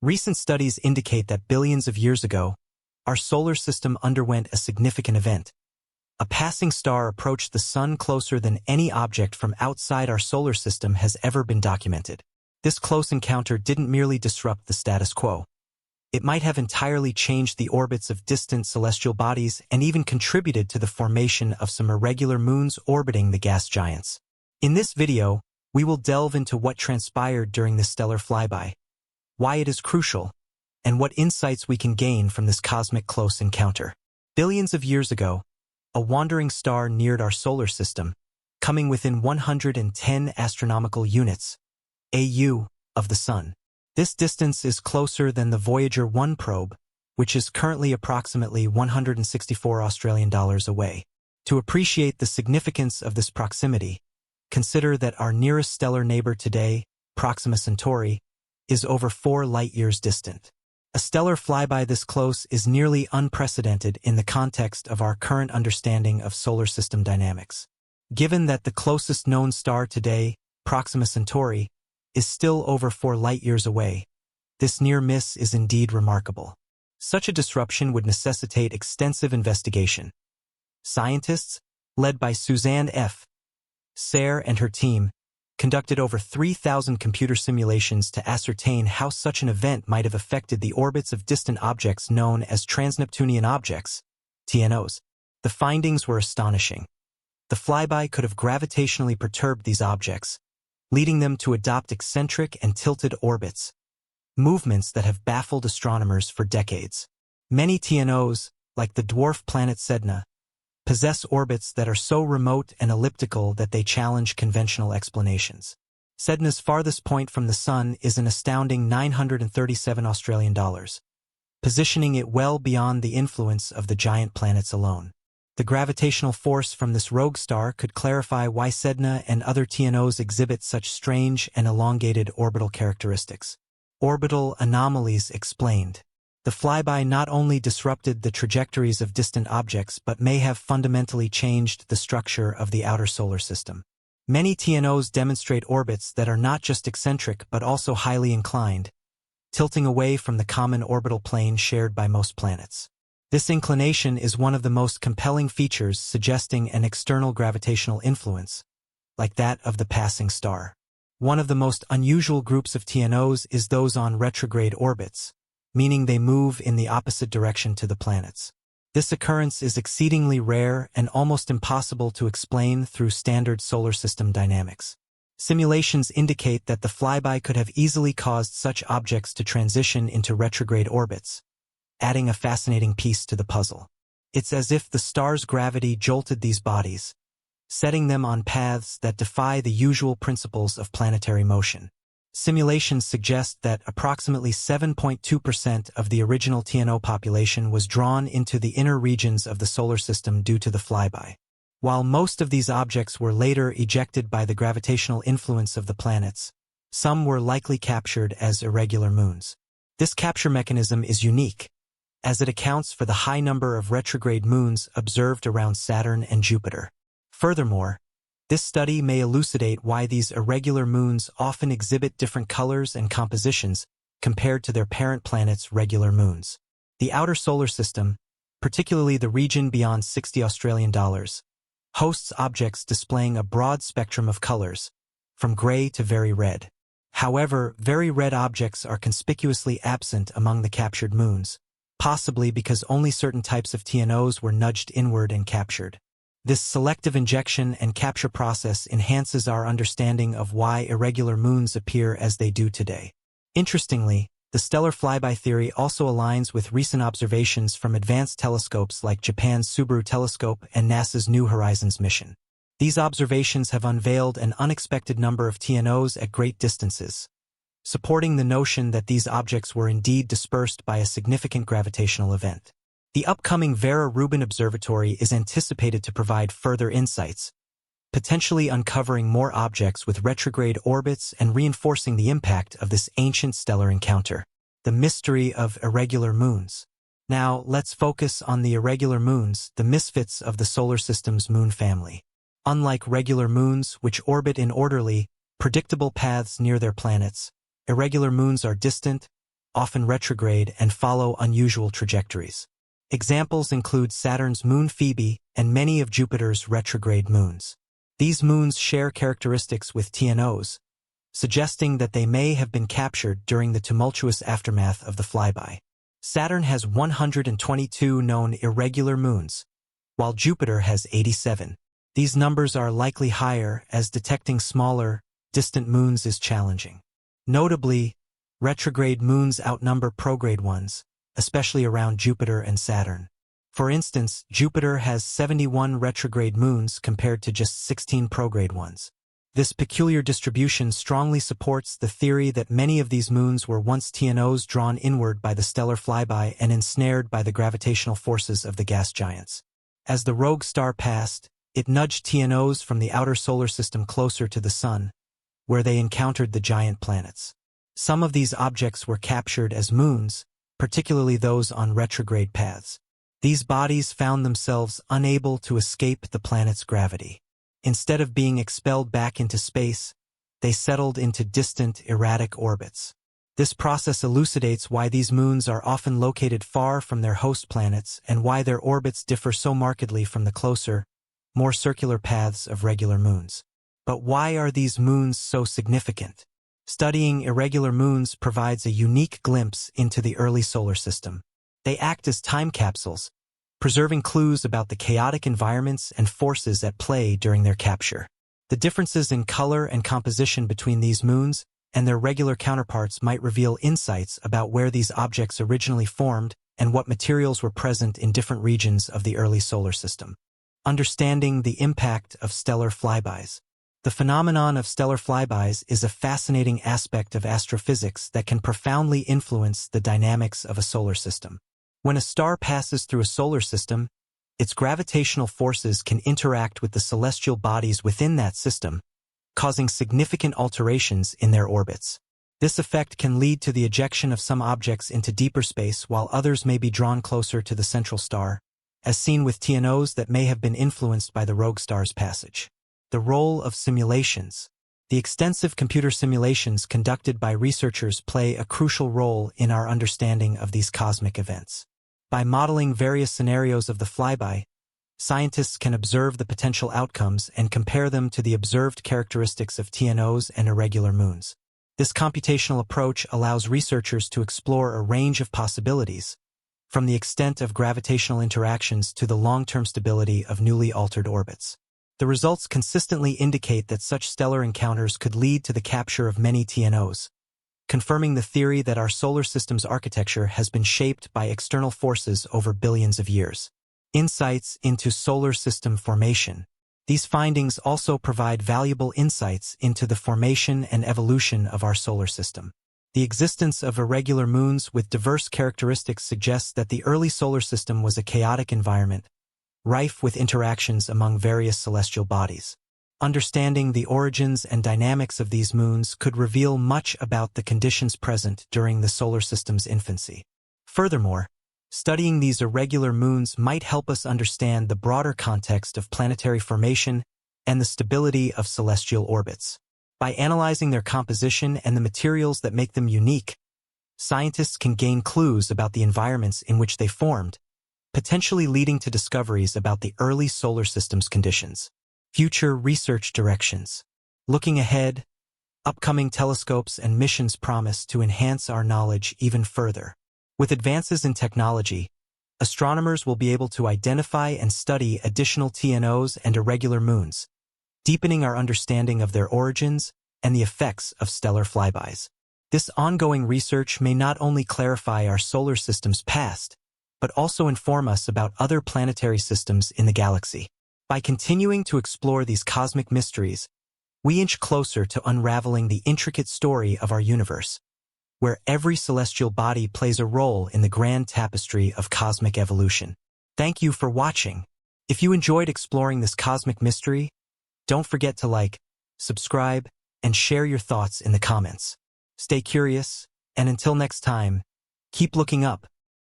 Recent studies indicate that billions of years ago, our solar system underwent a significant event. A passing star approached the Sun closer than any object from outside our solar system has ever been documented. This close encounter didn't merely disrupt the status quo. It might have entirely changed the orbits of distant celestial bodies and even contributed to the formation of some irregular moons orbiting the gas giants. In this video, we will delve into what transpired during this stellar flyby, why it is crucial, and what insights we can gain from this cosmic close encounter. Billions of years ago, a wandering star neared our solar system, coming within 110 astronomical units, AU, of the Sun. This distance is closer than the Voyager 1 probe, which is currently approximately 164 Australian dollars away. To appreciate the significance of this proximity, consider that our nearest stellar neighbor today, Proxima Centauri, is over 4 light-years distant. A stellar flyby this close is nearly unprecedented in the context of our current understanding of solar system dynamics. Given that the closest known star today, Proxima Centauri, is still over 4 light-years away, this near miss is indeed remarkable. Such a disruption would necessitate extensive investigation. Scientists, led by Suzanne F. Serre and her team, conducted over 3,000 computer simulations to ascertain how such an event might have affected the orbits of distant objects known as trans-Neptunian objects, TNOs. The findings were astonishing. The flyby could have gravitationally perturbed these objects, leading them to adopt eccentric and tilted orbits, movements that have baffled astronomers for decades. Many TNOs, like the dwarf planet Sedna, possess orbits that are so remote and elliptical that they challenge conventional explanations. Sedna's farthest point from the Sun is an astounding 937 Australian dollars, positioning it well beyond the influence of the giant planets alone. The gravitational force from this rogue star could clarify why Sedna and other TNOs exhibit such strange and elongated orbital characteristics. Orbital anomalies explained. The flyby not only disrupted the trajectories of distant objects but may have fundamentally changed the structure of the outer solar system. Many TNOs demonstrate orbits that are not just eccentric but also highly inclined, tilting away from the common orbital plane shared by most planets. This inclination is one of the most compelling features suggesting an external gravitational influence, like that of the passing star. One of the most unusual groups of TNOs is those on retrograde orbits, meaning they move in the opposite direction to the planets. This occurrence is exceedingly rare and almost impossible to explain through standard solar system dynamics. Simulations indicate that the flyby could have easily caused such objects to transition into retrograde orbits, adding a fascinating piece to the puzzle. It's as if the star's gravity jolted these bodies, setting them on paths that defy the usual principles of planetary motion. Simulations suggest that approximately 7.2% of the original TNO population was drawn into the inner regions of the solar system due to the flyby. While most of these objects were later ejected by the gravitational influence of the planets, some were likely captured as irregular moons. This capture mechanism is unique, as it accounts for the high number of retrograde moons observed around Saturn and Jupiter. Furthermore, this study may elucidate why these irregular moons often exhibit different colors and compositions compared to their parent planet's regular moons. The outer solar system, particularly the region beyond 60 Australian dollars, hosts objects displaying a broad spectrum of colors, from gray to very red. However, very red objects are conspicuously absent among the captured moons, possibly because only certain types of TNOs were nudged inward and captured. This selective injection and capture process enhances our understanding of why irregular moons appear as they do today. Interestingly, the stellar flyby theory also aligns with recent observations from advanced telescopes like Japan's Subaru telescope and NASA's New Horizons mission. These observations have unveiled an unexpected number of TNOs at great distances, supporting the notion that these objects were indeed dispersed by a significant gravitational event. The upcoming Vera Rubin Observatory is anticipated to provide further insights, potentially uncovering more objects with retrograde orbits and reinforcing the impact of this ancient stellar encounter. The mystery of irregular moons. Now, let's focus on the irregular moons, the misfits of the solar system's moon family. Unlike regular moons, which orbit in orderly, predictable paths near their planets, irregular moons are distant, often retrograde and follow unusual trajectories. Examples include Saturn's moon Phoebe and many of Jupiter's retrograde moons. These moons share characteristics with TNOs, suggesting that they may have been captured during the tumultuous aftermath of the flyby. Saturn has 122 known irregular moons, while Jupiter has 87. These numbers are likely higher as detecting smaller, distant moons is challenging. Notably, retrograde moons outnumber prograde ones, especially around Jupiter and Saturn. For instance, Jupiter has 71 retrograde moons compared to just 16 prograde ones. This peculiar distribution strongly supports the theory that many of these moons were once TNOs drawn inward by the stellar flyby and ensnared by the gravitational forces of the gas giants. As the rogue star passed, it nudged TNOs from the outer solar system closer to the Sun, where they encountered the giant planets. Some of these objects were captured as moons, particularly those on retrograde paths. These bodies found themselves unable to escape the planet's gravity. Instead of being expelled back into space, they settled into distant, erratic orbits. This process elucidates why these moons are often located far from their host planets and why their orbits differ so markedly from the closer, more circular paths of regular moons. But why are these moons so significant? Studying irregular moons provides a unique glimpse into the early solar system. They act as time capsules, preserving clues about the chaotic environments and forces at play during their capture. The differences in color and composition between these moons and their regular counterparts might reveal insights about where these objects originally formed and what materials were present in different regions of the early solar system. Understanding the impact of stellar flybys. The phenomenon of stellar flybys is a fascinating aspect of astrophysics that can profoundly influence the dynamics of a solar system. When a star passes through a solar system, its gravitational forces can interact with the celestial bodies within that system, causing significant alterations in their orbits. This effect can lead to the ejection of some objects into deeper space while others may be drawn closer to the central star, as seen with TNOs that may have been influenced by the rogue star's passage. The role of simulations. The extensive computer simulations conducted by researchers play a crucial role in our understanding of these cosmic events. By modeling various scenarios of the flyby, scientists can observe the potential outcomes and compare them to the observed characteristics of TNOs and irregular moons. This computational approach allows researchers to explore a range of possibilities, from the extent of gravitational interactions to the long-term stability of newly altered orbits. The results consistently indicate that such stellar encounters could lead to the capture of many TNOs, confirming the theory that our solar system's architecture has been shaped by external forces over billions of years. Insights into solar system formation. These findings also provide valuable insights into the formation and evolution of our solar system. The existence of irregular moons with diverse characteristics suggests that the early solar system was a chaotic environment, rife with interactions among various celestial bodies. Understanding the origins and dynamics of these moons could reveal much about the conditions present during the solar system's infancy. Furthermore, studying these irregular moons might help us understand the broader context of planetary formation and the stability of celestial orbits. By analyzing their composition and the materials that make them unique, scientists can gain clues about the environments in which they formed, potentially leading to discoveries about the early solar system's conditions. Future research directions. Looking ahead, upcoming telescopes and missions promise to enhance our knowledge even further. With advances in technology, astronomers will be able to identify and study additional TNOs and irregular moons, deepening our understanding of their origins and the effects of stellar flybys. This ongoing research may not only clarify our solar system's past, but also inform us about other planetary systems in the galaxy. By continuing to explore these cosmic mysteries, we inch closer to unraveling the intricate story of our universe, where every celestial body plays a role in the grand tapestry of cosmic evolution. Thank you for watching. If you enjoyed exploring this cosmic mystery, don't forget to like, subscribe, and share your thoughts in the comments. Stay curious, and until next time, keep looking up.